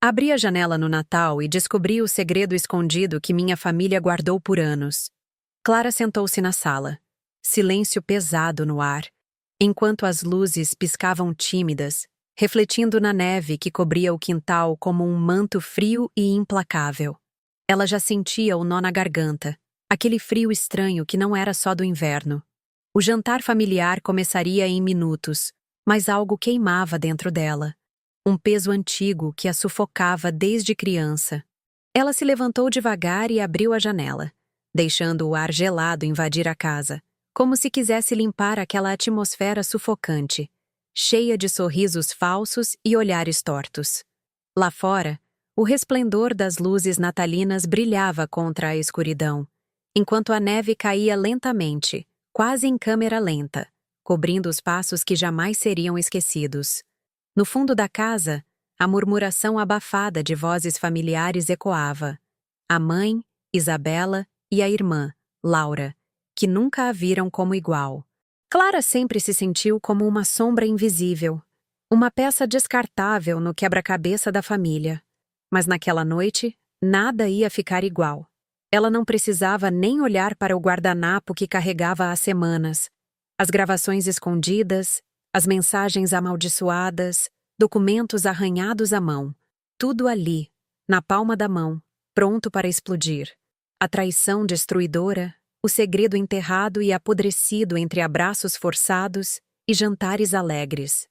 Abri a janela no Natal e descobri o segredo escondido que minha família guardou por anos. Clara sentou-se na sala. Silêncio pesado no ar, enquanto as luzes piscavam tímidas, refletindo na neve que cobria o quintal como um manto frio e implacável. Ela já sentia o nó na garganta, aquele frio estranho que não era só do inverno. O jantar familiar começaria em minutos, mas algo queimava dentro dela. Um peso antigo que a sufocava desde criança. Ela se levantou devagar e abriu a janela, deixando o ar gelado invadir a casa, como se quisesse limpar aquela atmosfera sufocante, cheia de sorrisos falsos e olhares tortos. Lá fora, o resplendor das luzes natalinas brilhava contra a escuridão, enquanto a neve caía lentamente, quase em câmera lenta, cobrindo os passos que jamais seriam esquecidos. No fundo da casa, a murmuração abafada de vozes familiares ecoava. A mãe, Isabela, e a irmã, Laura, que nunca a viram como igual. Clara sempre se sentiu como uma sombra invisível, uma peça descartável no quebra-cabeça da família. Mas naquela noite, nada ia ficar igual. Ela não precisava nem olhar para o guardanapo que carregava há semanas. As gravações escondidas, as mensagens amaldiçoadas, documentos arranhados à mão. Tudo ali, na palma da mão, pronto para explodir. A traição destruidora, o segredo enterrado e apodrecido entre abraços forçados e jantares alegres.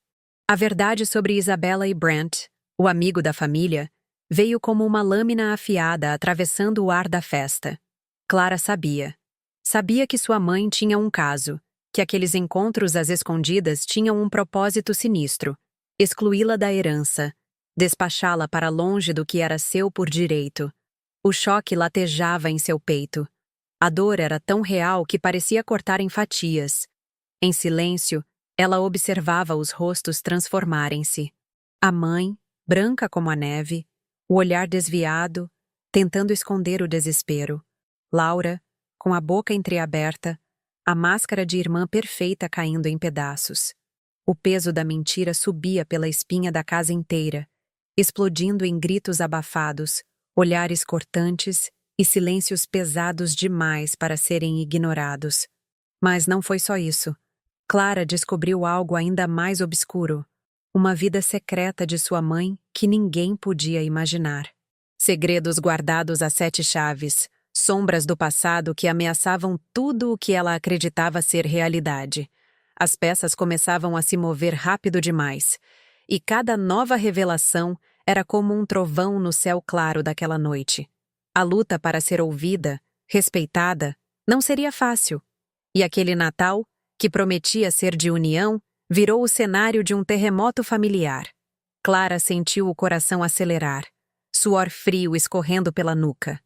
A verdade sobre Isabela e Brent, o amigo da família, veio como uma lâmina afiada atravessando o ar da festa. Clara sabia. Sabia que sua mãe tinha um caso, que aqueles encontros às escondidas tinham um propósito sinistro: excluí-la da herança, despachá-la para longe do que era seu por direito. O choque latejava em seu peito. A dor era tão real que parecia cortar em fatias. Em silêncio, ela observava os rostos transformarem-se. A mãe, branca como a neve, o olhar desviado, tentando esconder o desespero. Laura, com a boca entreaberta, a máscara de irmã perfeita caindo em pedaços. O peso da mentira subia pela espinha da casa inteira, explodindo em gritos abafados, olhares cortantes e silêncios pesados demais para serem ignorados. Mas não foi só isso. Clara descobriu algo ainda mais obscuro. Uma vida secreta de sua mãe que ninguém podia imaginar. Segredos guardados a 7 chaves, sombras do passado que ameaçavam tudo o que ela acreditava ser realidade. As peças começavam a se mover rápido demais, e cada nova revelação era como um trovão no céu claro daquela noite. A luta para ser ouvida, respeitada, não seria fácil. E aquele Natal, que prometia ser de união, virou o cenário de um terremoto familiar. Clara sentiu o coração acelerar, suor frio escorrendo pela nuca.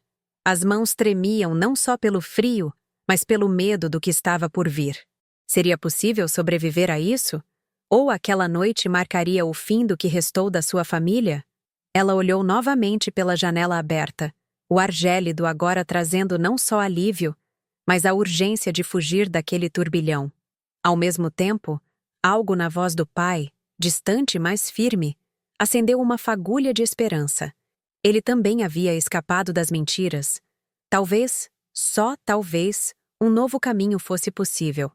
As mãos tremiam não só pelo frio, mas pelo medo do que estava por vir. Seria possível sobreviver a isso? Ou aquela noite marcaria o fim do que restou da sua família? Ela olhou novamente pela janela aberta, o ar gélido agora trazendo não só alívio, mas a urgência de fugir daquele turbilhão. Ao mesmo tempo, algo na voz do pai, distante, mas firme, acendeu uma fagulha de esperança. Ele também havia escapado das mentiras. Talvez, só talvez, um novo caminho fosse possível.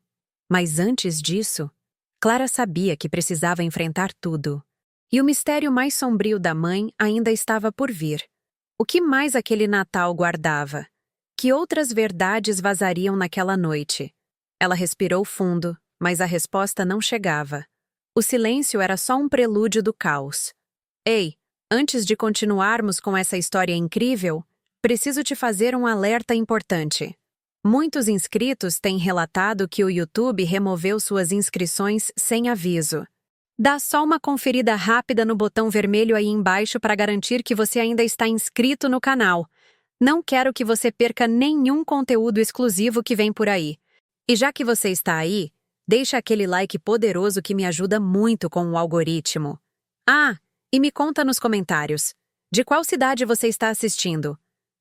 Mas antes disso, Clara sabia que precisava enfrentar tudo. E o mistério mais sombrio da mãe ainda estava por vir. O que mais aquele Natal guardava? Que outras verdades vazariam naquela noite? Ela respirou fundo, mas a resposta não chegava. O silêncio era só um prelúdio do caos. Ei, antes de continuarmos com essa história incrível, preciso te fazer um alerta importante. Muitos inscritos têm relatado que o YouTube removeu suas inscrições sem aviso. Dá só uma conferida rápida no botão vermelho aí embaixo para garantir que você ainda está inscrito no canal. Não quero que você perca nenhum conteúdo exclusivo que vem por aí. E já que você está aí, deixa aquele like poderoso que me ajuda muito com o algoritmo. Ah, e me conta nos comentários, de qual cidade você está assistindo?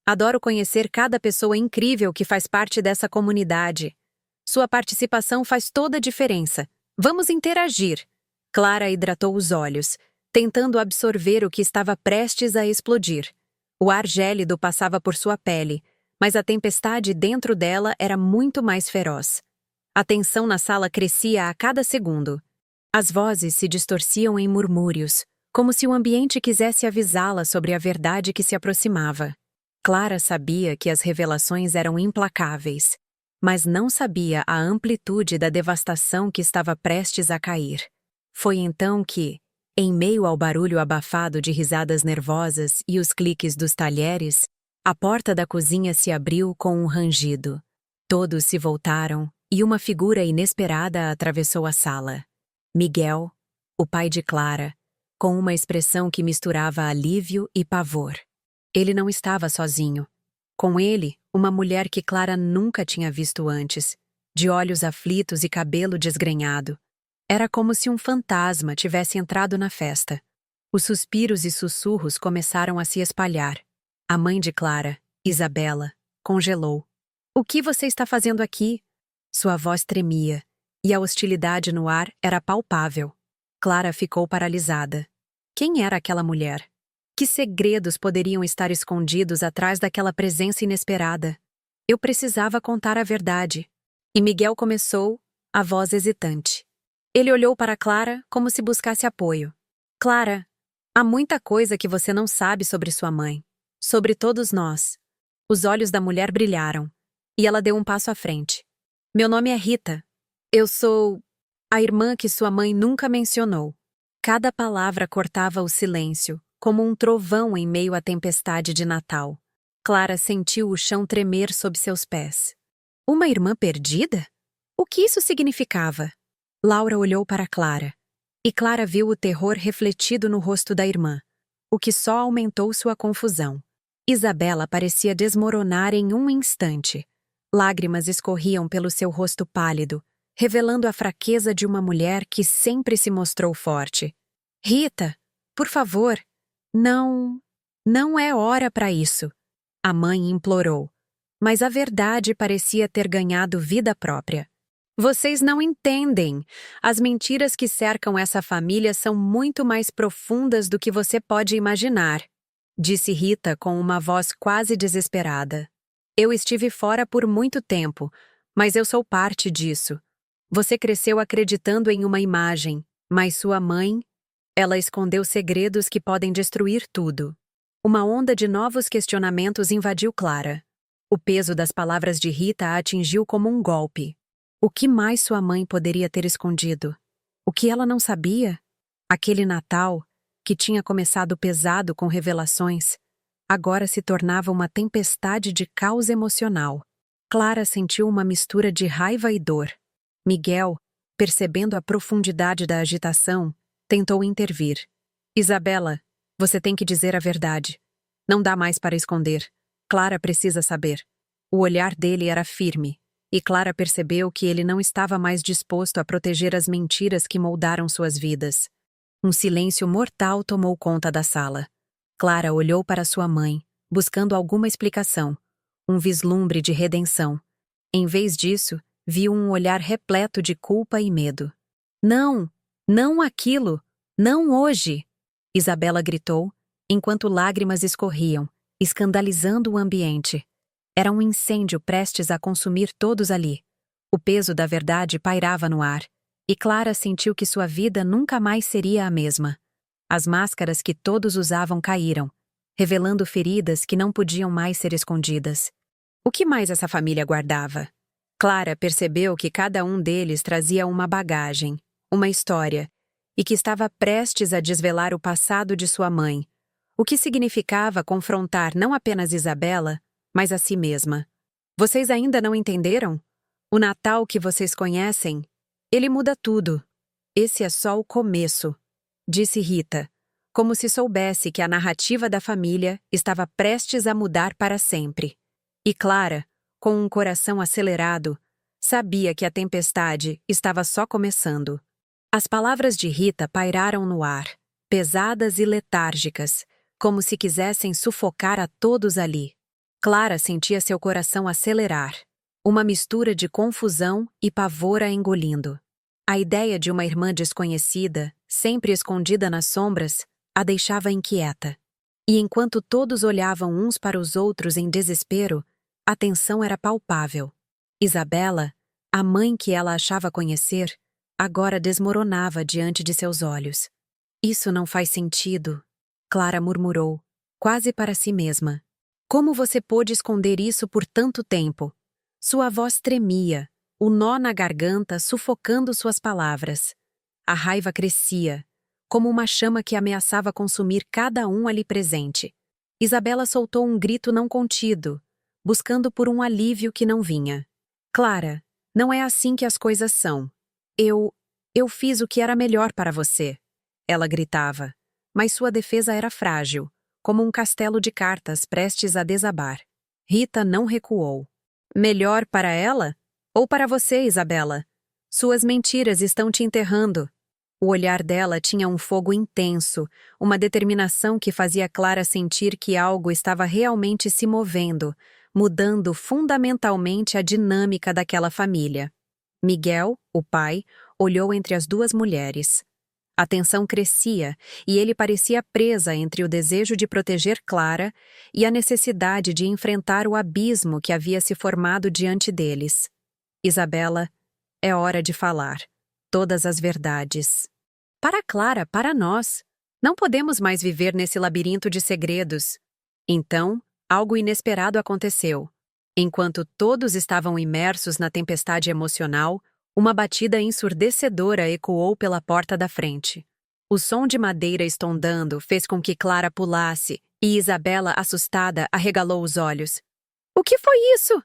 Adoro conhecer cada pessoa incrível que faz parte dessa comunidade. Sua participação faz toda a diferença. Vamos interagir. Clara hidratou os olhos, tentando absorver o que estava prestes a explodir. O ar gélido passava por sua pele, mas a tempestade dentro dela era muito mais feroz. A tensão na sala crescia a cada segundo. As vozes se distorciam em murmúrios, como se o ambiente quisesse avisá-la sobre a verdade que se aproximava. Clara sabia que as revelações eram implacáveis, mas não sabia a amplitude da devastação que estava prestes a cair. Foi então que, em meio ao barulho abafado de risadas nervosas e os cliques dos talheres, a porta da cozinha se abriu com um rangido. Todos se voltaram e uma figura inesperada atravessou a sala. Miguel, o pai de Clara, com uma expressão que misturava alívio e pavor. Ele não estava sozinho. Com ele, uma mulher que Clara nunca tinha visto antes, de olhos aflitos e cabelo desgrenhado. Era como se um fantasma tivesse entrado na festa. Os suspiros e sussurros começaram a se espalhar. A mãe de Clara, Isabela, congelou. "O que você está fazendo aqui?" Sua voz tremia, e a hostilidade no ar era palpável. Clara ficou paralisada. Quem era aquela mulher? Que segredos poderiam estar escondidos atrás daquela presença inesperada? Eu precisava contar a verdade. E Miguel começou, a voz hesitante. Ele olhou para Clara como se buscasse apoio. "Clara, há muita coisa que você não sabe sobre sua mãe. Sobre todos nós." Os olhos da mulher brilharam, e ela deu um passo à frente. "Meu nome é Rita. Eu sou a irmã que sua mãe nunca mencionou." Cada palavra cortava o silêncio, como um trovão em meio à tempestade de Natal. Clara sentiu o chão tremer sob seus pés. Uma irmã perdida? O que isso significava? Laura olhou para Clara, e Clara viu o terror refletido no rosto da irmã, o que só aumentou sua confusão. Isabela parecia desmoronar em um instante. Lágrimas escorriam pelo seu rosto pálido, revelando a fraqueza de uma mulher que sempre se mostrou forte. "Rita, por favor, não é hora para isso." A mãe implorou, mas a verdade parecia ter ganhado vida própria. "Vocês não entendem. As mentiras que cercam essa família são muito mais profundas do que você pode imaginar", disse Rita com uma voz quase desesperada. "Eu estive fora por muito tempo, mas eu sou parte disso. Você cresceu acreditando em uma imagem, mas sua mãe, ela escondeu segredos que podem destruir tudo." Uma onda de novos questionamentos invadiu Clara. O peso das palavras de Rita a atingiu como um golpe. O que mais sua mãe poderia ter escondido? O que ela não sabia? Aquele Natal, que tinha começado pesado com revelações, agora se tornava uma tempestade de caos emocional. Clara sentiu uma mistura de raiva e dor. Miguel, percebendo a profundidade da agitação, tentou intervir. "Isabela, você tem que dizer a verdade. Não dá mais para esconder. Clara precisa saber." O olhar dele era firme, e Clara percebeu que ele não estava mais disposto a proteger as mentiras que moldaram suas vidas. Um silêncio mortal tomou conta da sala. Clara olhou para sua mãe, buscando alguma explicação, um vislumbre de redenção. Em vez disso, viu um olhar repleto de culpa e medo. "Não! Não aquilo! Não hoje!" Isabela gritou, enquanto lágrimas escorriam, escandalizando o ambiente. Era um incêndio prestes a consumir todos ali. O peso da verdade pairava no ar, e Clara sentiu que sua vida nunca mais seria a mesma. As máscaras que todos usavam caíram, revelando feridas que não podiam mais ser escondidas. O que mais essa família guardava? Clara percebeu que cada um deles trazia uma bagagem, uma história, e que estava prestes a desvelar o passado de sua mãe, o que significava confrontar não apenas Isabela, mas a si mesma. "Vocês ainda não entenderam? O Natal que vocês conhecem, ele muda tudo. Esse é só o começo", disse Rita, como se soubesse que a narrativa da família estava prestes a mudar para sempre. E Clara, com um coração acelerado, sabia que a tempestade estava só começando. As palavras de Rita pairaram no ar, pesadas e letárgicas, como se quisessem sufocar a todos ali. Clara sentia seu coração acelerar, uma mistura de confusão e pavor a engolindo. A ideia de uma irmã desconhecida, sempre escondida nas sombras, a deixava inquieta. E enquanto todos olhavam uns para os outros em desespero, a tensão era palpável. Isabela, a mãe que ela achava conhecer, agora desmoronava diante de seus olhos. Isso não faz sentido, Clara murmurou, quase para si mesma. Como você pôde esconder isso por tanto tempo? Sua voz tremia, o nó na garganta sufocando suas palavras. A raiva crescia, como uma chama que ameaçava consumir cada um ali presente. Isabela soltou um grito não contido, buscando por um alívio que não vinha. Clara, não é assim que as coisas são. Eu fiz o que era melhor para você. Ela gritava, mas sua defesa era frágil, como um castelo de cartas prestes a desabar. Rita não recuou. Melhor para ela? Ou para você, Isabela? Suas mentiras estão te enterrando. O olhar dela tinha um fogo intenso, uma determinação que fazia Clara sentir que algo estava realmente se movendo, mudando fundamentalmente a dinâmica daquela família. Miguel, o pai, olhou entre as duas mulheres. A tensão crescia e ele parecia presa entre o desejo de proteger Clara e a necessidade de enfrentar o abismo que havia se formado diante deles. Isabela, é hora de falar. Todas as verdades. Para Clara, para nós. Não podemos mais viver nesse labirinto de segredos. Então, algo inesperado aconteceu. Enquanto todos estavam imersos na tempestade emocional, uma batida ensurdecedora ecoou pela porta da frente. O som de madeira estondando fez com que Clara pulasse e Isabela, assustada, arregalou os olhos. O que foi isso?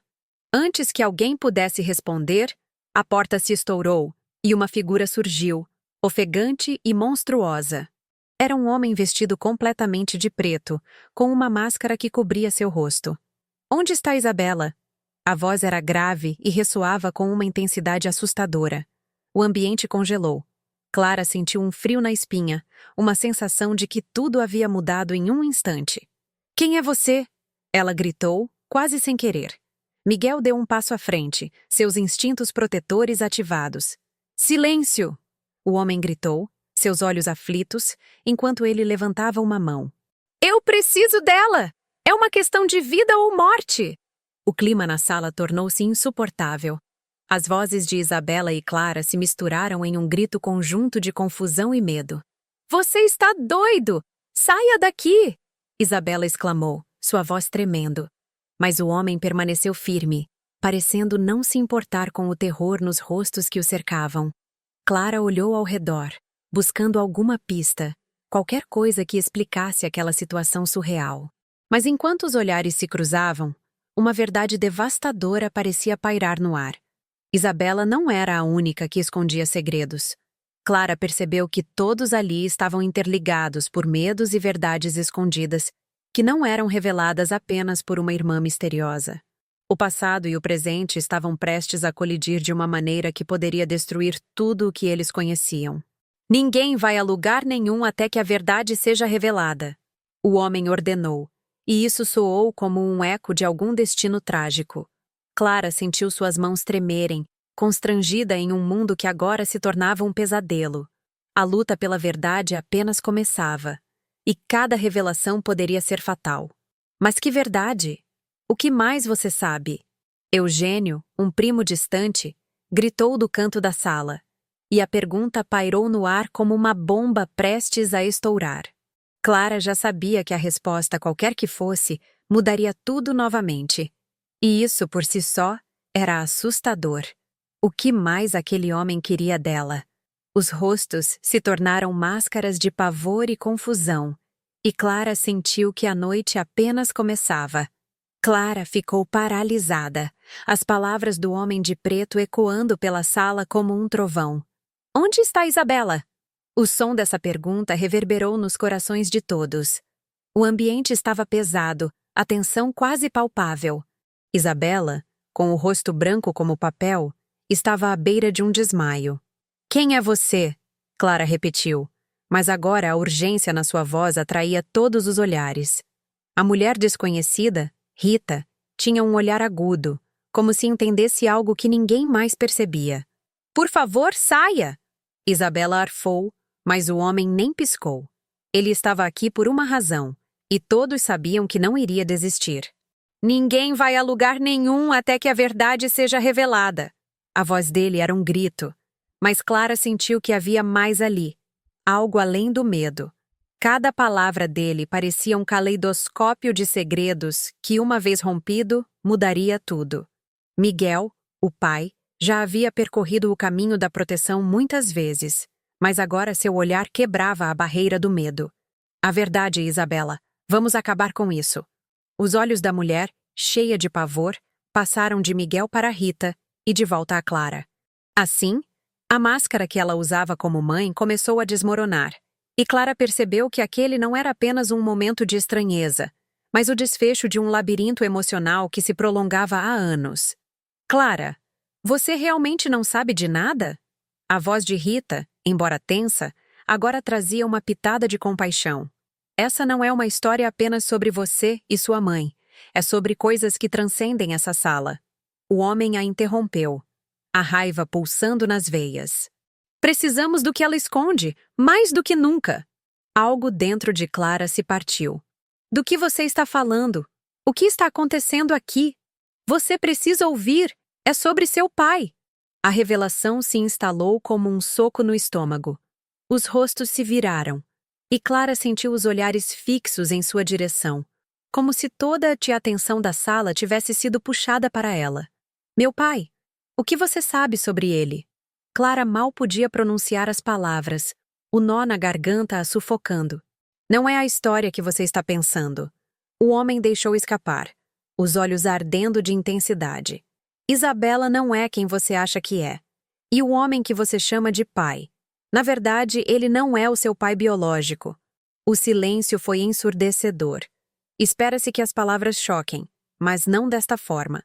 Antes que alguém pudesse responder, a porta se estourou e uma figura surgiu, ofegante e monstruosa. Era um homem vestido completamente de preto, com uma máscara que cobria seu rosto. Onde está Isabela? A voz era grave e ressoava com uma intensidade assustadora. O ambiente congelou. Clara sentiu um frio na espinha, uma sensação de que tudo havia mudado em um instante. Quem é você? Ela gritou, quase sem querer. Miguel deu um passo à frente, seus instintos protetores ativados. Silêncio! O homem gritou, seus olhos aflitos, enquanto ele levantava uma mão. Eu preciso dela! É uma questão de vida ou morte! O clima na sala tornou-se insuportável. As vozes de Isabela e Clara se misturaram em um grito conjunto de confusão e medo. Você está doido! Saia daqui! Isabela exclamou, sua voz tremendo. Mas o homem permaneceu firme, parecendo não se importar com o terror nos rostos que o cercavam. Clara olhou ao redor, buscando alguma pista, qualquer coisa que explicasse aquela situação surreal. Mas enquanto os olhares se cruzavam, uma verdade devastadora parecia pairar no ar. Isabela não era a única que escondia segredos. Clara percebeu que todos ali estavam interligados por medos e verdades escondidas, que não eram reveladas apenas por uma irmã misteriosa. O passado e o presente estavam prestes a colidir de uma maneira que poderia destruir tudo o que eles conheciam. Ninguém vai a lugar nenhum até que a verdade seja revelada. O homem ordenou, e isso soou como um eco de algum destino trágico. Clara sentiu suas mãos tremerem, constrangida em um mundo que agora se tornava um pesadelo. A luta pela verdade apenas começava, e cada revelação poderia ser fatal. Mas que verdade? O que mais você sabe? Eugênio, um primo distante, gritou do canto da sala, e a pergunta pairou no ar como uma bomba prestes a estourar. Clara já sabia que a resposta, qualquer que fosse, mudaria tudo novamente. E isso, por si só, era assustador. O que mais aquele homem queria dela? Os rostos se tornaram máscaras de pavor e confusão, e Clara sentiu que a noite apenas começava. Clara ficou paralisada, as palavras do homem de preto ecoando pela sala como um trovão. Onde está Isabela? O som dessa pergunta reverberou nos corações de todos. O ambiente estava pesado, a tensão quase palpável. Isabela, com o rosto branco como papel, estava à beira de um desmaio. Quem é você? Clara repetiu, mas agora a urgência na sua voz atraía todos os olhares. A mulher desconhecida, Rita, tinha um olhar agudo, como se entendesse algo que ninguém mais percebia. Por favor, saia! Isabela arfou, Mas o homem nem piscou. Ele estava aqui por uma razão, e todos sabiam que não iria desistir. Ninguém vai a lugar nenhum até que a verdade seja revelada. A voz dele era um grito, mas Clara sentiu que havia mais ali, algo além do medo. Cada palavra dele parecia um caleidoscópio de segredos que, uma vez rompido, mudaria tudo. Miguel, o pai, já havia percorrido o caminho da proteção muitas vezes, mas agora seu olhar quebrava a barreira do medo. A verdade, Isabela, vamos acabar com isso. Os olhos da mulher, cheia de pavor, passaram de Miguel para Rita e de volta a Clara. Assim, a máscara que ela usava como mãe começou a desmoronar, e Clara percebeu que aquele não era apenas um momento de estranheza, mas o desfecho de um labirinto emocional que se prolongava há anos. Clara, você realmente não sabe de nada? A voz de Rita, embora tensa, agora trazia uma pitada de compaixão. Essa não é uma história apenas sobre você e sua mãe. É sobre coisas que transcendem essa sala. O homem a interrompeu, a raiva pulsando nas veias. Precisamos do que ela esconde, mais do que nunca. Algo dentro de Clara se partiu. Do que você está falando? O que está acontecendo aqui? Você precisa ouvir. É sobre seu pai. A revelação se instalou como um soco no estômago. Os rostos se viraram, e Clara sentiu os olhares fixos em sua direção, como se toda a atenção da sala tivesse sido puxada para ela. Meu pai, o que você sabe sobre ele? Clara mal podia pronunciar as palavras, o nó na garganta a sufocando. Não é a história que você está pensando. O homem deixou escapar, os olhos ardendo de intensidade. Isabela não é quem você acha que é. E o homem que você chama de pai. Na verdade, ele não é o seu pai biológico. O silêncio foi ensurdecedor. Espera-se que as palavras choquem, mas não desta forma.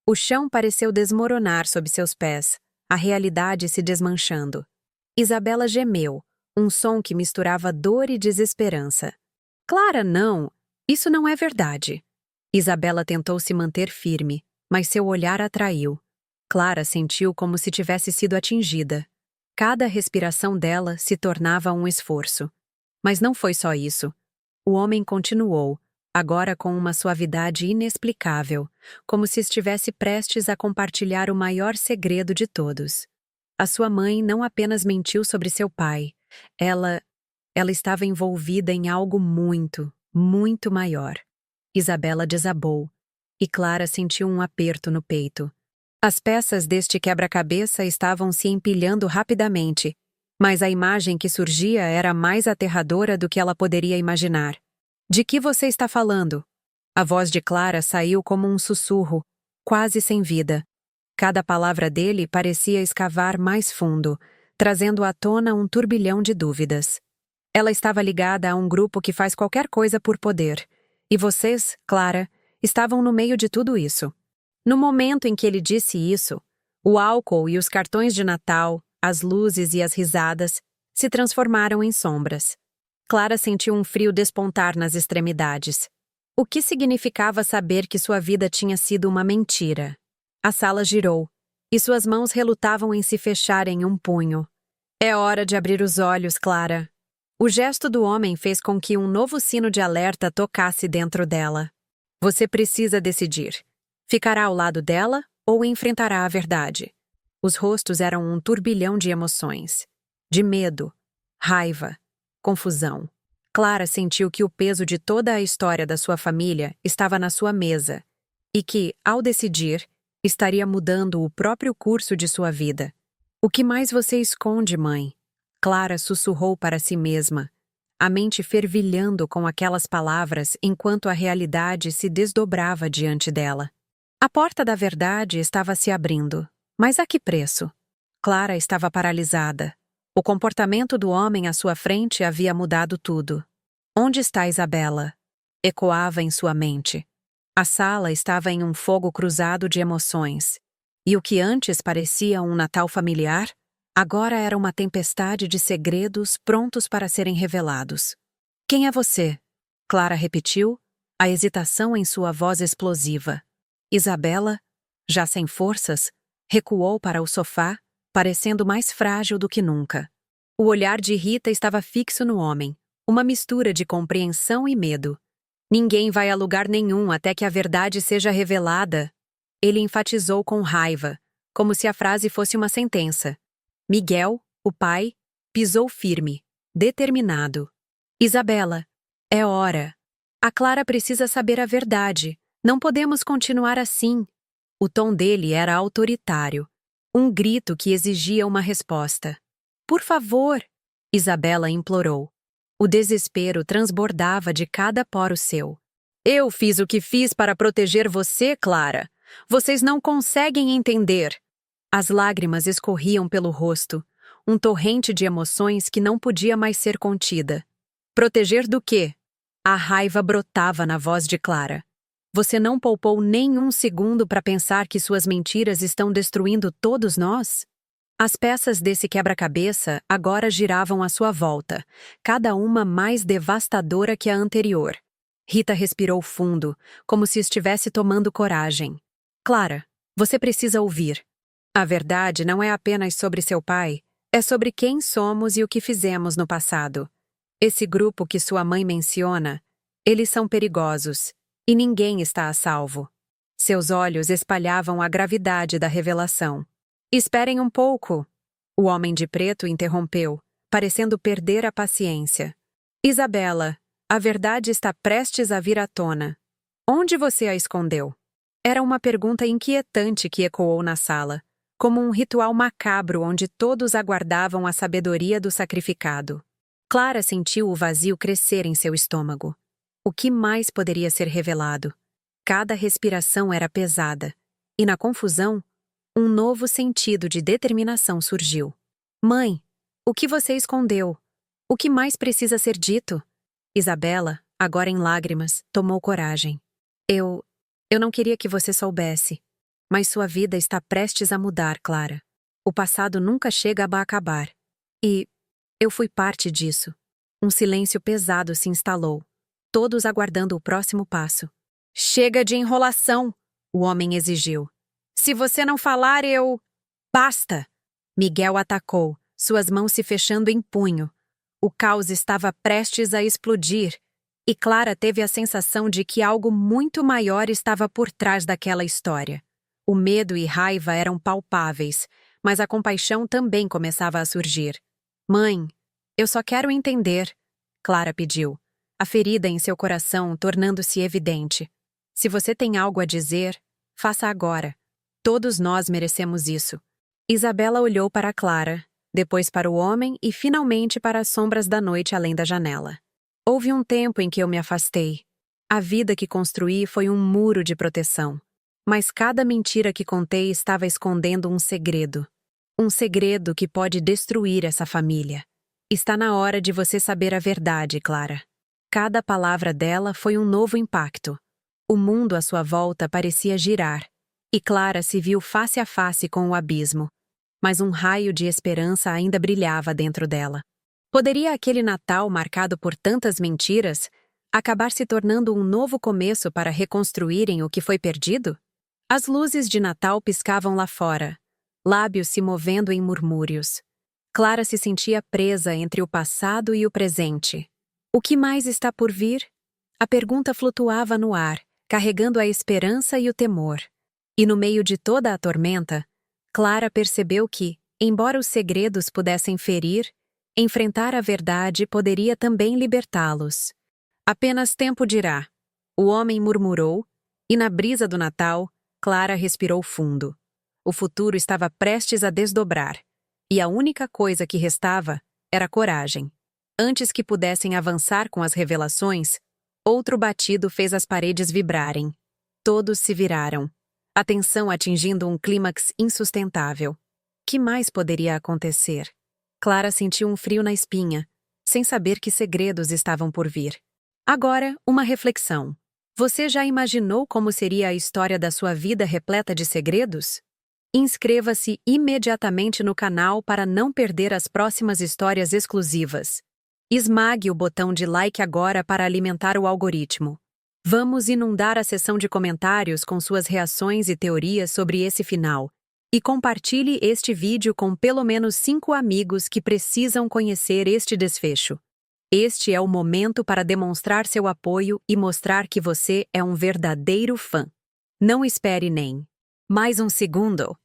O chão pareceu desmoronar sob seus pés, a realidade se desmanchando. Isabela gemeu, um som que misturava dor e desesperança. Clara, não! Isso não é verdade. Isabela tentou se manter firme, mas seu olhar atraiu. Clara sentiu como se tivesse sido atingida. Cada respiração dela se tornava um esforço. Mas não foi só isso. O homem continuou, agora com uma suavidade inexplicável, como se estivesse prestes a compartilhar o maior segredo de todos. A sua mãe não apenas mentiu sobre seu pai. Ela estava envolvida em algo muito, muito maior. Isabela desabou, e Clara sentiu um aperto no peito. As peças deste quebra-cabeça estavam se empilhando rapidamente, mas a imagem que surgia era mais aterradora do que ela poderia imaginar. De que você está falando? A voz de Clara saiu como um sussurro, quase sem vida. Cada palavra dele parecia escavar mais fundo, trazendo à tona um turbilhão de dúvidas. Ela estava ligada a um grupo que faz qualquer coisa por poder. E vocês, Clara, estavam no meio de tudo isso. No momento em que ele disse isso, o álcool e os cartões de Natal, as luzes e as risadas, se transformaram em sombras. Clara sentiu um frio despontar nas extremidades. O que significava saber que sua vida tinha sido uma mentira? A sala girou, e suas mãos relutavam em se fechar em um punho. É hora de abrir os olhos, Clara. O gesto do homem fez com que um novo sino de alerta tocasse dentro dela. Você precisa decidir. Ficará ao lado dela ou enfrentará a verdade? Os rostos eram um turbilhão de emoções. De medo, raiva, confusão. Clara sentiu que o peso de toda a história da sua família estava na sua mesa e que, ao decidir, estaria mudando o próprio curso de sua vida. O que mais você esconde, mãe? Clara sussurrou para si mesma, a mente fervilhando com aquelas palavras enquanto a realidade se desdobrava diante dela. A porta da verdade estava se abrindo, mas a que preço? Clara estava paralisada. O comportamento do homem à sua frente havia mudado tudo. Onde está Isabela? Ecoava em sua mente. A sala estava em um fogo cruzado de emoções. E o que antes parecia um Natal familiar, agora era uma tempestade de segredos prontos para serem revelados. Quem é você? Clara repetiu, a hesitação em sua voz explosiva. Isabela, já sem forças, recuou para o sofá, parecendo mais frágil do que nunca. O olhar de Rita estava fixo no homem, uma mistura de compreensão e medo. Ninguém vai a lugar nenhum até que a verdade seja revelada. Ele enfatizou com raiva, como se a frase fosse uma sentença. Miguel, o pai, pisou firme, determinado. Isabela, é hora. A Clara precisa saber a verdade. Não podemos continuar assim. O tom dele era autoritário. Um grito que exigia uma resposta. Por favor, Isabela implorou. O desespero transbordava de cada poro seu. Eu fiz o que fiz para proteger você, Clara. Vocês não conseguem entender. As lágrimas escorriam pelo rosto, um torrente de emoções que não podia mais ser contida. Proteger do quê? A raiva brotava na voz de Clara. Você não poupou nem um segundo para pensar que suas mentiras estão destruindo todos nós? As peças desse quebra-cabeça agora giravam à sua volta, cada uma mais devastadora que a anterior. Rita respirou fundo, como se estivesse tomando coragem. Clara, você precisa ouvir. A verdade não é apenas sobre seu pai, é sobre quem somos e o que fizemos no passado. Esse grupo que sua mãe menciona, eles são perigosos, e ninguém está a salvo. Seus olhos espalhavam a gravidade da revelação. Esperem um pouco. O homem de preto interrompeu, parecendo perder a paciência. Isabela, a verdade está prestes a vir à tona. Onde você a escondeu? Era uma pergunta inquietante que ecoou na sala, como um ritual macabro onde todos aguardavam a sabedoria do sacrificado. Clara sentiu o vazio crescer em seu estômago. O que mais poderia ser revelado? Cada respiração era pesada, e na confusão, um novo sentido de determinação surgiu. Mãe, o que você escondeu? O que mais precisa ser dito? Isabela, agora em lágrimas, tomou coragem. Eu não queria que você soubesse. Mas sua vida está prestes a mudar, Clara. O passado nunca chega a acabar. E eu fui parte disso. Um silêncio pesado se instalou, todos aguardando o próximo passo. Chega de enrolação, o homem exigiu. Se você não falar, eu... Basta! Miguel atacou, suas mãos se fechando em punho. O caos estava prestes a explodir, e Clara teve a sensação de que algo muito maior estava por trás daquela história. O medo e raiva eram palpáveis, mas a compaixão também começava a surgir. Mãe, eu só quero entender, Clara pediu, a ferida em seu coração tornando-se evidente. Se você tem algo a dizer, faça agora. Todos nós merecemos isso. Isabela olhou para Clara, depois para o homem e finalmente para as sombras da noite além da janela. Houve um tempo em que eu me afastei. A vida que construí foi um muro de proteção. Mas cada mentira que contei estava escondendo um segredo. Um segredo que pode destruir essa família. Está na hora de você saber a verdade, Clara. Cada palavra dela foi um novo impacto. O mundo à sua volta parecia girar, e Clara se viu face a face com o abismo. Mas um raio de esperança ainda brilhava dentro dela. Poderia aquele Natal marcado por tantas mentiras acabar se tornando um novo começo para reconstruírem o que foi perdido? As luzes de Natal piscavam lá fora, lábios se movendo em murmúrios. Clara se sentia presa entre o passado e o presente. O que mais está por vir? A pergunta flutuava no ar, carregando a esperança e o temor. E no meio de toda a tormenta, Clara percebeu que, embora os segredos pudessem ferir, enfrentar a verdade poderia também libertá-los. Apenas tempo dirá. O homem murmurou, e na brisa do Natal, Clara respirou fundo. O futuro estava prestes a desdobrar, e a única coisa que restava era coragem. Antes que pudessem avançar com as revelações, outro batido fez as paredes vibrarem. Todos se viraram, a tensão atingindo um clímax insustentável. Que mais poderia acontecer? Clara sentiu um frio na espinha, sem saber que segredos estavam por vir. Agora, uma reflexão. Você já imaginou como seria a história da sua vida repleta de segredos? Inscreva-se imediatamente no canal para não perder as próximas histórias exclusivas. Esmague o botão de like agora para alimentar o algoritmo. Vamos inundar a seção de comentários com suas reações e teorias sobre esse final. E compartilhe este vídeo com pelo menos 5 amigos que precisam conhecer este desfecho. Este é o momento para demonstrar seu apoio e mostrar que você é um verdadeiro fã. Não espere nem mais um segundo.